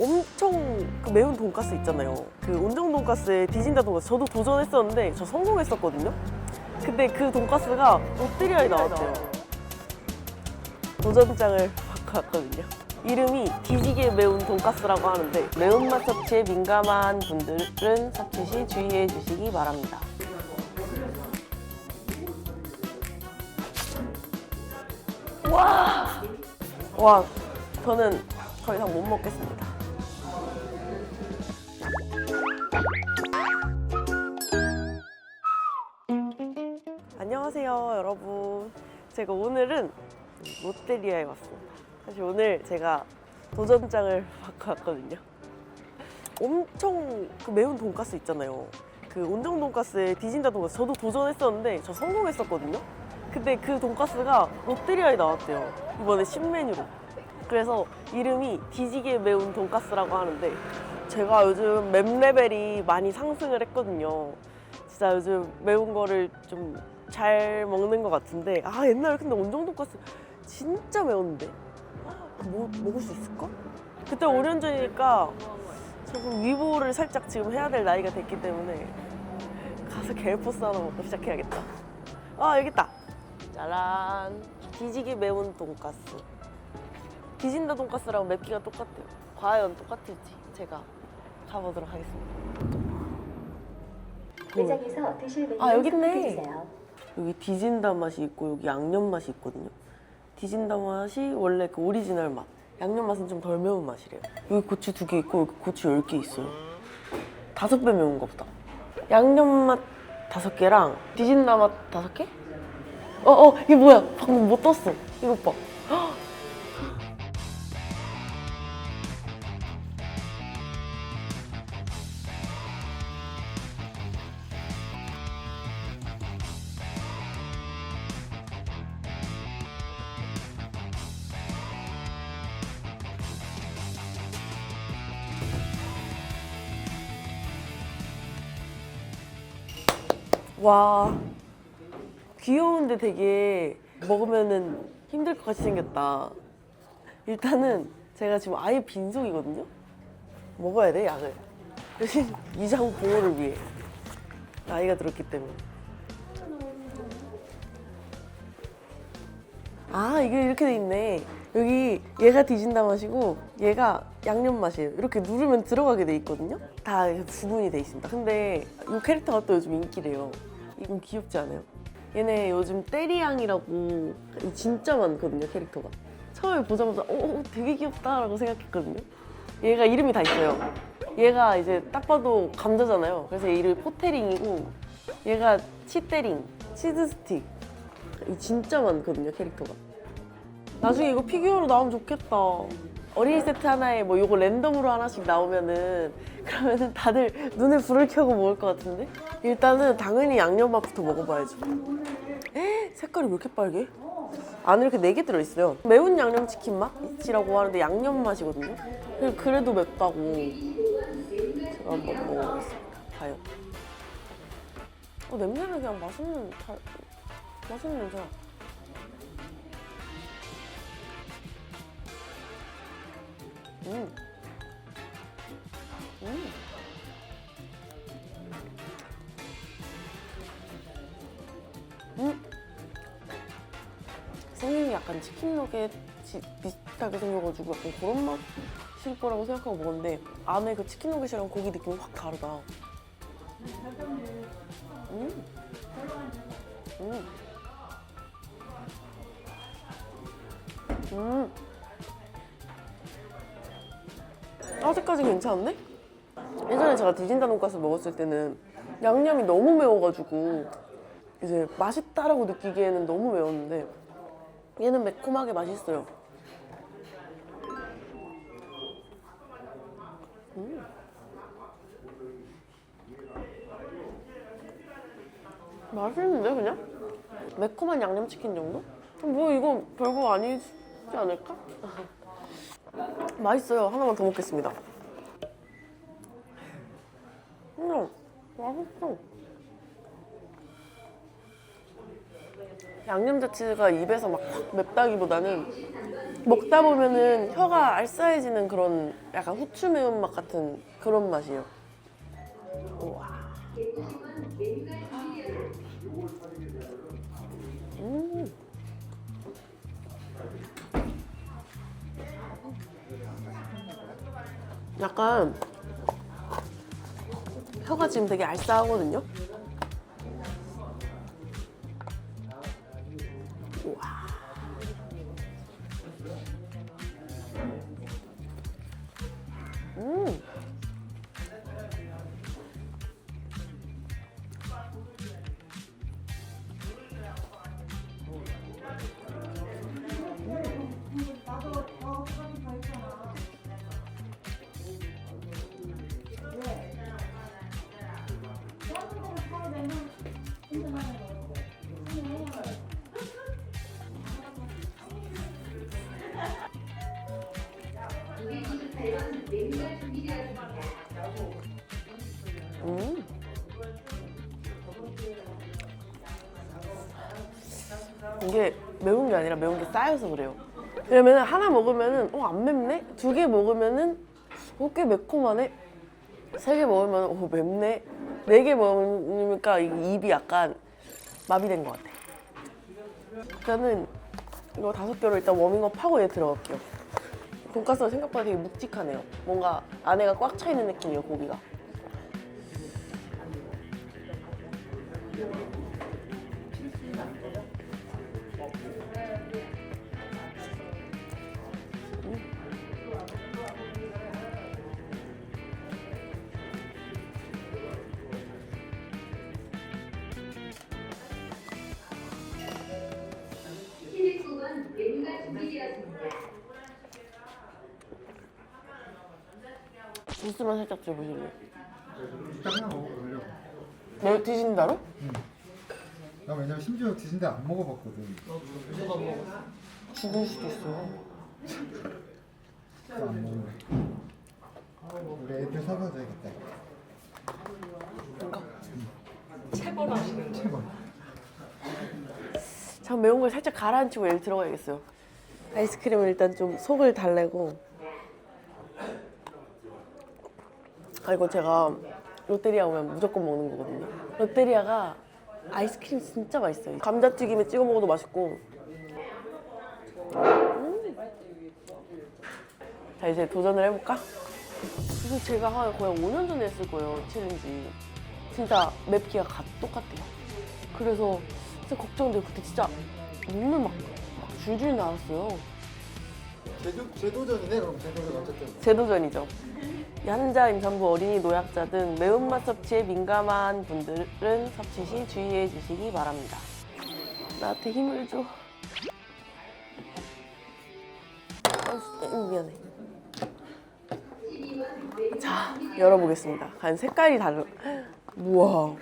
엄청 그 매운 돈가스 있잖아요. 그 온정 돈가스에 디진다 돈가스 저도 도전했었는데 저 성공했었거든요. 근데 그 돈가스가 롯데리아에 나왔대요. 도전장을 받고 왔거든요. 이름이 뒤지게 매운 돈가스라고 하는데 매운맛 섭취에 민감한 분들은 섭취 시 주의해 주시기 바랍니다. 와, 저는 더 이상 못 먹겠습니다. 안녕하세요, 여러분. 제가 오늘은 롯데리아에 왔습니다. 사실 오늘 제가 도전장을 받고 왔거든요. 엄청 그 매운 돈가스 있잖아요. 그 온정 돈가스에 디진다 돈가스 저도 도전했었는데 저 성공했었거든요. 근데 그 돈가스가 롯데리아에 나왔대요. 이번에 신메뉴로. 그래서 이름이 뒤지게 매운 돈가스라고 하는데 제가 요즘 맵 레벨이 많이 상승을 했거든요. 진짜 요즘 매운 거를 좀 잘 먹는 것 같은데 옛날에 근데 온정 돈가스 진짜 매웠는데 먹을 수 있을까? 그때 5년 전이니까 조금 위보를 살짝 지금 해야 될 나이가 됐기 때문에 가서 겔포스 하나 먹고 시작해야겠다. 여기 있다. 짜란. 뒤지게 매운 돈가스. 디진다 돈가스랑 맵기가 똑같대요. 과연 똑같을지 제가 가보도록 하겠습니다. 매장에서 드실 메뉴 여기 있네. 선택해주세요. 여기 디진다 맛이 있고 여기 양념 맛이 있거든요. 디진다 맛이 원래 그 오리지널 맛. 양념 맛은 좀 덜 매운 맛이래요. 여기 고추 2개 있고 여기 고추 10개 있어요. 5배 매운가 보다. 양념 맛 5개랑 디진다 맛 5개? 이게 뭐야? 방금 뭐 떴어? 이거 봐. 와, 귀여운데 되게 먹으면은 힘들 것 같이 생겼다. 일단은 제가 지금 아예 빈속이거든요? 먹어야 돼, 약을. 대신 위장 보호를 위해. 나이가 들었기 때문에. 이게 이렇게 돼 있네. 여기 얘가 디진다 맛이고 얘가 양념 맛이에요. 이렇게 누르면 들어가게 돼 있거든요. 다 구분이 돼 있습니다. 근데 이 캐릭터가 또 요즘 인기래요. 이건 귀엽지 않아요? 얘네 요즘 때리양이라고 진짜 많거든요, 캐릭터가. 처음에 보자마자 되게 귀엽다라고 생각했거든요. 얘가 이름이 다 있어요. 얘가 이제 딱 봐도 감자잖아요. 그래서 얘 이름이 포테링이고 얘가 치테링, 치즈스틱. 진짜 많거든요, 캐릭터가. 나중에 이거 피규어로 나오면 좋겠다. 어린이 세트 하나에 뭐 요거 랜덤으로 하나씩 나오면은 그러면은 다들 눈에 불을 켜고 먹을 것 같은데? 일단은 당연히 양념 맛부터 먹어봐야죠. 색깔이 왜 이렇게 빨개? 안에 이렇게 4개 들어있어요. 매운 양념치킨 맛이라고 하는데 양념 맛이거든요. 그래도 맵다고. 제가 한번 먹어보겠습니다. 과연. 냄새는 그냥 맛있는 냄새야. 생긴 약간 치킨 너겟 비슷하게 생겨가지고 약간 그런 맛일 거라고 생각하고 먹었는데 안에 그 치킨 너겟이랑 고기 느낌이 확 다르다. 아직까지 괜찮은데? 예전에 제가 디진다 돈가스 먹었을 때는 양념이 너무 매워가지고 이제 맛있다라고 느끼기에는 너무 매웠는데 얘는 매콤하게 맛있어요. 맛있는데 그냥? 매콤한 양념치킨 정도? 뭐 이거 별거 아니지 않을까? 맛있어요. 하나만 더 먹겠습니다. 맛있어. 양념 자체가 입에서 막 확 맵다기보다는 먹다 보면은 혀가 알싸해지는 그런 약간 후추 매운맛 같은 그런 맛이에요. 우와. 음. 약간 혀가 지금 되게 알싸하거든요. 우와. 음. 음. 이게 매운 게 아니라 매운 게 쌓여서 그래요. 왜냐면 하나 먹으면은 안 맵네? 두 개 먹으면은 꽤 매콤하네? 세 개 먹으면 맵네? 네 개 먹으니까 입이 약간 마비된 것 같아. 저는 이거 5개로 일단 워밍업 하고 얘 들어갈게요. 돈가스가 생각보다 되게 묵직하네요. 뭔가 안에가 꽉 차 있는 느낌이에요, 고기가. 시식국은 메뉴가 준비되었습니다. 소스만 살짝 줘보실래요? 딱 하나 먹어보려고. 매 드신다로? 나 왜냐면 심지어 디진데 안 먹어봤거든. 죽을 수도 있어요. 그거 안 먹을래. 우리 애들 사다 줘야겠다. 뭔가? 체벌. 참 매운 걸 살짝 가라앉히고 얘를 들어가야겠어요. 아이스크림을 일단 좀 속을 달래고. 이거 제가 롯데리아 오면 무조건 먹는 거거든요. 롯데리아가 아이스크림 진짜 맛있어요. 감자튀김에 찍어 먹어도 맛있고. 자, 이제 도전을 해볼까? 이거 제가 한 거의 5년 전에 했을 거예요, 챌린지. 진짜 맵기가 똑같아요. 그래서 진짜 걱정돼요. 그때 진짜 눈물 막 줄줄 나왔어요. 제도전이네 그럼 제도전 어쨌든. 재도전이죠. 환자, 임산부, 어린이, 노약자 등 매운맛 섭취에 민감한 분들은 섭취 시 주의해 주시기 바랍니다. 나한테 힘을 줘. 미안해. 자, 열어보겠습니다. 과연 색깔이 다르. 우와.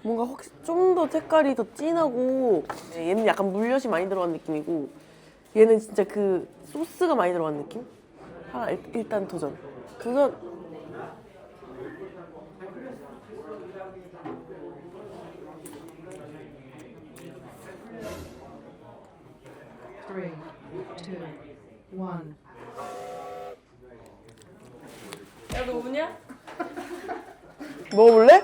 뭔가 혹시 좀 더 색깔이 더 진하고, 얘는 약간 물엿이 많이 들어간 느낌이고, 얘는 진짜 그 소스가 많이 들어간 느낌? 하나 일단 도전. 도전. Three, two, one. 야, 너 우냐? 먹어볼래?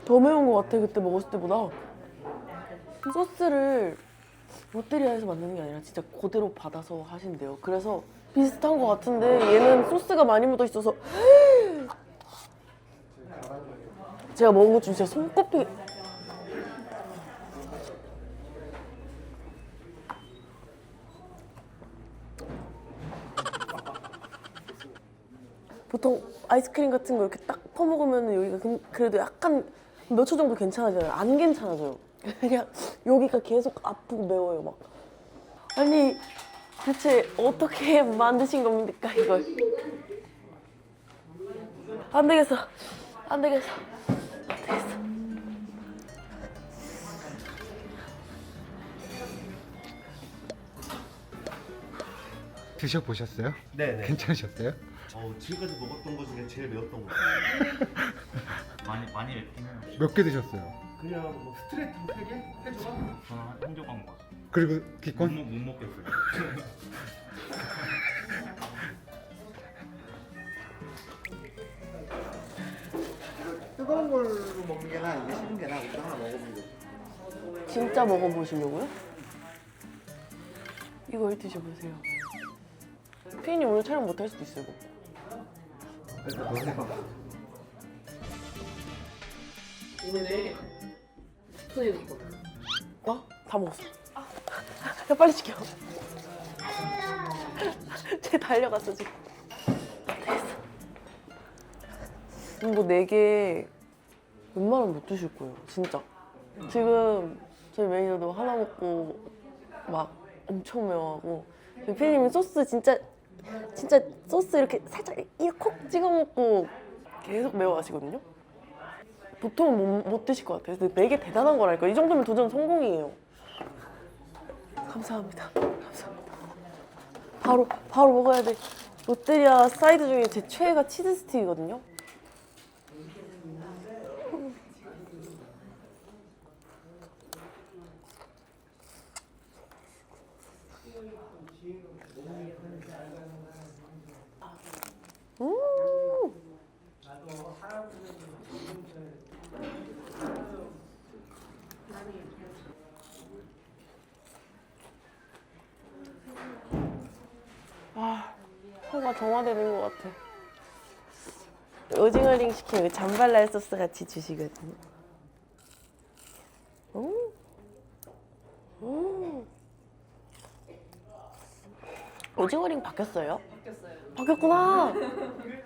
더 매운 것 같아, 그때 먹었을 때보다. 소스를 롯데리아에서 만드는 게 아니라 진짜 그대로 받아서 하신대요. 그래서 비슷한 것 같은데 얘는 소스가 많이 묻어 있어서 제가 먹은 것 중에 진짜 손꼽히. 보통 아이스크림 같은 거 이렇게 딱 퍼먹으면 여기가 그래도 약간 몇 초 정도 괜찮아져요. 안 괜찮아져요. 그냥 여기가 계속 아프고 매워요, 막. 아니, 대체 어떻게 만드신 겁니까, 이걸? 안 되겠어. 안 되겠어. 안 되겠어. 드셔보셨어요? 네네. 괜찮으셨어요? 지금까지 먹었던 것 중에 제일 매웠던 것 많이 맵긴 해요. 몇 개 드셨어요? 그냥 뭐 스트레이트 3개? 해줘가? 저는 한 조각 먹었어요. 그리고 못, 기권? 못 먹겠어요. 뜨거운 걸로 먹는 게 나아? 이게 식은 게 나아? 일단 하나 먹어보려고. 진짜 먹어보시려고요? 이걸 드셔보세요. 피디님 오늘 촬영 못할 수도 있어요. 그래서 너 해봐. 오늘 손이 있거든. 다 먹었어. 야 빨리 시켜. 쟤 달려갔어 지금. 됐어. 이거 4개 웬만하면 못 드실 거예요. 진짜. 지금 저희 매니저도 하나 먹고 막 엄청 매워하고 저희 피디님은 소스 진짜 소스 이렇게 살짝 이렇게 콕 찍어 먹고 계속 매워하시거든요. 보통은 못 드실 것 같아요. 근데 4개 대단한 거라니까. 이 정도면 도전 성공이에요. 감사합니다. 감사합니다. 바로 먹어야 돼. 롯데리아 사이드 중에 제 최애가 치즈 스틱이거든요. 혀가 정화되는 것 같아. 오징어링 시키면 잠발랄 소스 같이 주시거든요. 오징어링 바뀌었어요? 바뀌었구나.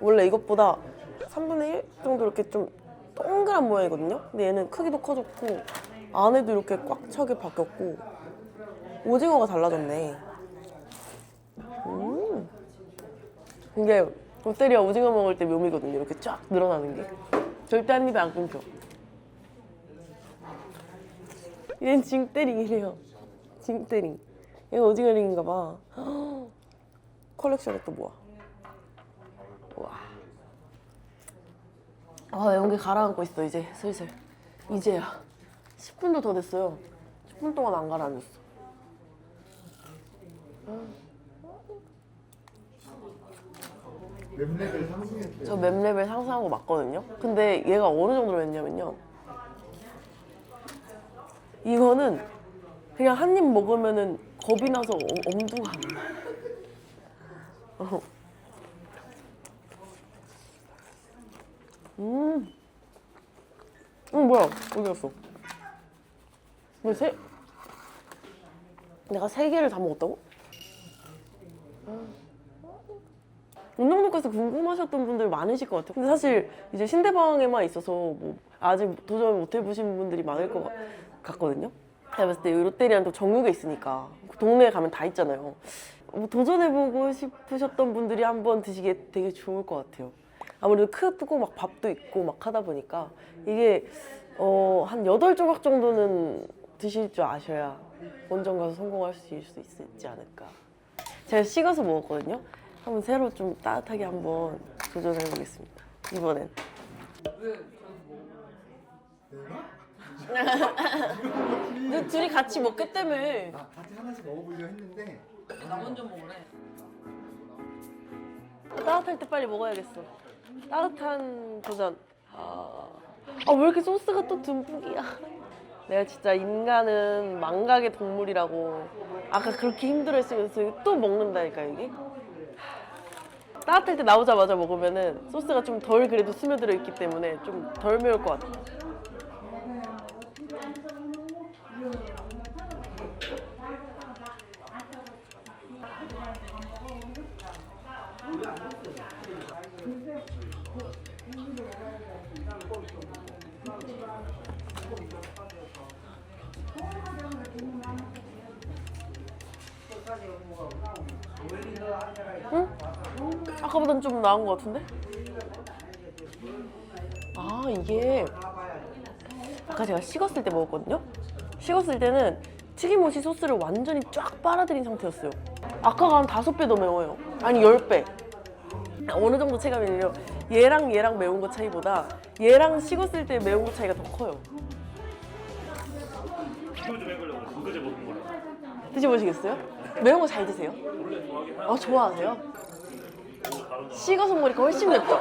원래 이것보다 3분의 1 정도 이렇게 좀 동그란 모양이거든요. 근데 얘는 크기도 커졌고 안에도 이렇게 꽉 차게 바뀌었고 오징어가 달라졌네. 이게 롯데리아 오징어 먹을 때 묘미거든요. 이렇게 쫙 늘어나는 게. 절대 한 입에 안 끊겨. 얘는 징때링이래요. 징때링. 얘가 오징어링인가 봐. 컬렉션에 또 뭐야. 우와. 매운 게 가라앉고 있어 이제 슬슬. 이제야. 10분도 더 됐어요. 10분 동안 안 가라앉았어. 맵레벨 상승했대요. 저 맵레벨 상승한 거 맞거든요? 근데 얘가 어느 정도로 했냐면요. 이거는 그냥 한 입 먹으면은 겁이 나서 엄두가 안 나. 뭐야? 어디 갔어? 내가 3개를 다 먹었다고? 운동독에서 궁금하셨던 분들 많으실 것 같아요. 근데 사실 이제 신대방에만 있어서 뭐 아직 도전 못 해보신 분들이 많을 것 같거든요. 제가 봤을 때 롯데리아는 또 정육에 있으니까 동네에 가면 다 있잖아요. 뭐 도전해보고 싶으셨던 분들이 한번 드시기에 되게 좋을 것 같아요. 아무래도 크고 막 밥도 있고 막 하다 보니까 이게 한 8조각 정도는 드실 줄 아셔야 원정 가서 성공하실 수 있지 않을까. 제가 식어서 먹었거든요. 한번 새로 좀 따뜻하게 한번 도전해보겠습니다. 이번엔. 근데 둘이 같이 먹기 때문에. 같이 하나씩 먹어보려 했는데 나 먼저 먹으래. 따뜻할 때 빨리 먹어야겠어. 따뜻한 도전. 왜 이렇게 소스가 또 듬뿍이야. 내가 진짜 인간은 망각의 동물이라고 아까 그렇게 힘들어했으면서 또 먹는다니까 이게. 따뜻할 때 나오자마자 먹으면은 소스가 좀 덜 그래도 스며들어 있기 때문에 좀 덜 매울 것 같아. 응? 아까보단 좀 나은 것 같은데? 아, 이게 아까 제가 식었을 때 먹었거든요? 식었을 때는 튀김옷이 소스를 완전히 쫙 빨아들인 상태였어요. 아까가 한 5배 더 매워요. 아니 10배. 어느 정도 체감이냐면 얘랑 매운 거 차이보다 얘랑 식었을 때 매운 거 차이가 더 커요. 비교 좀 해보려고 그거제 먹은 거라. 드셔보시겠어요? 매운 거 잘 드세요? 아, 좋아하세요? 식어서 먹으니까 훨씬 맵죠?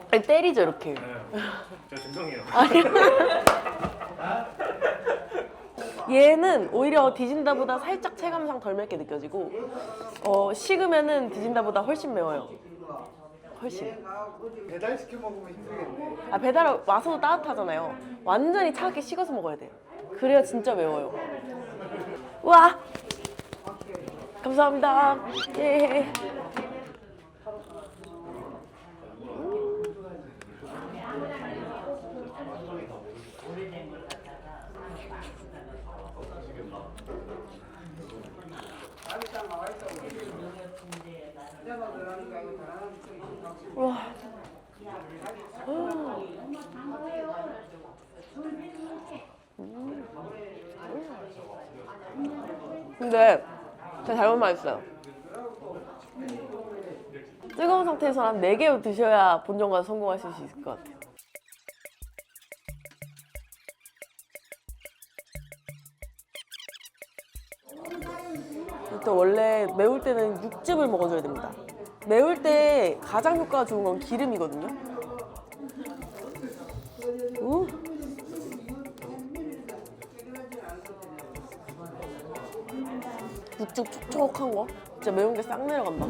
아니, 때리죠 이렇게. 제가 죄송해요. 아니. 얘는 오히려 디진다보다 살짝 체감상 덜 맵게 느껴지고 식으면은 디진다보다 훨씬 매워요. 훨씬. 배달시켜 먹으면 힘들겠네. 아, 배달 와서도 따뜻하잖아요. 완전히 차갑게 식어서 먹어야 돼요. 그래야 진짜 매워요. 우와! 감사합니다. 예. 와. 근데 제가 잘못 말했어요. 뜨거운 상태에서 한 4개 드셔야 본전 가서 성공하실 수 있을 것 같아요. 또 원래 매울 때는 육즙을 먹어줘야 됩니다. 매울 때 가장 효과가 좋은 건 기름이거든요. 육즙 촉촉한 거 진짜 매운 게 싹 내려간다.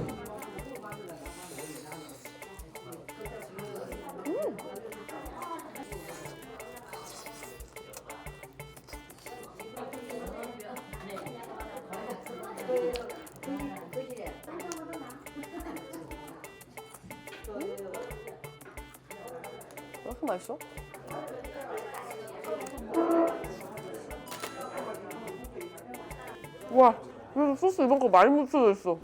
왜 이렇게 맛있어? 와, 그래도 소스 이번 거 많이 묻혀져 있어.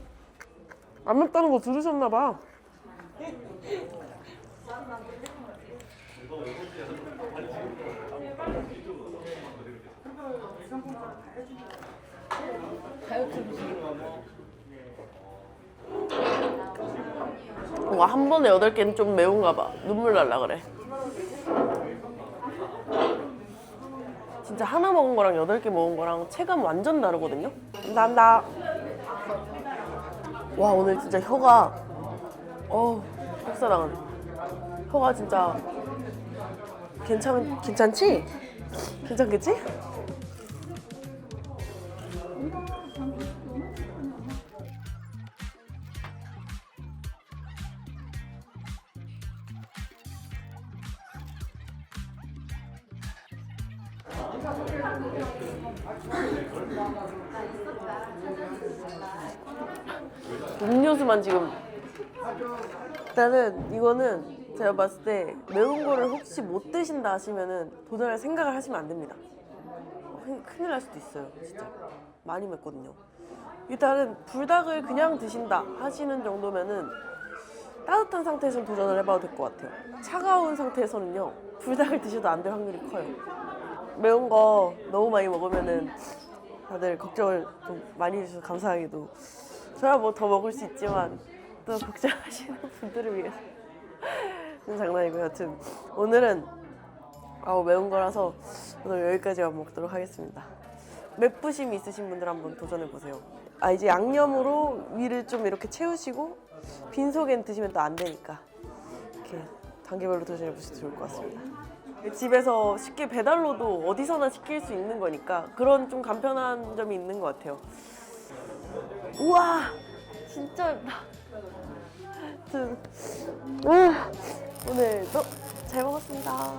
안 맵다는 거 들으셨나 봐. 와, 한 번에 8개는 좀 매운가 봐. 눈물 날라 그래. 진짜 하나 먹은 거랑 8개 먹은 거랑 체감 완전 다르거든요? 감사합니다. 와, 오늘 진짜 혀가 속사랑하네. 혀가 진짜 괜찮지? 괜찮겠지? 음료수만 지금. 일단은 이거는 제가 봤을 때 매운 거를 혹시 못 드신다 하시면은 도전할 생각을 하시면 안 됩니다. 큰일 날 수도 있어요. 진짜 많이 맵거든요. 일단은 불닭을 그냥 드신다 하시는 정도면은 따뜻한 상태에서는 도전을 해봐도 될 것 같아요. 차가운 상태에서는요, 불닭을 드셔도 안 될 확률이 커요. 매운 거 너무 많이 먹으면은 다들 걱정을 좀 많이 해주셔서 감사하게도, 저야 뭐 더 먹을 수 있지만 또 걱정하시는 분들을 위해서 장난이고요. 여튼 오늘은 매운 거라서 오늘 여기까지만 먹도록 하겠습니다. 맵부심이 있으신 분들 한번 도전해보세요. 이제 양념으로 위를 좀 이렇게 채우시고 빈속엔 드시면 또 안 되니까 이렇게 단계별로 도전해보시면 좋을 것 같습니다. 집에서 쉽게 배달로도 어디서나 시킬 수 있는 거니까 그런 좀 간편한 점이 있는 것 같아요. 우와, 진짜 맵다. 오늘도 잘 먹었습니다.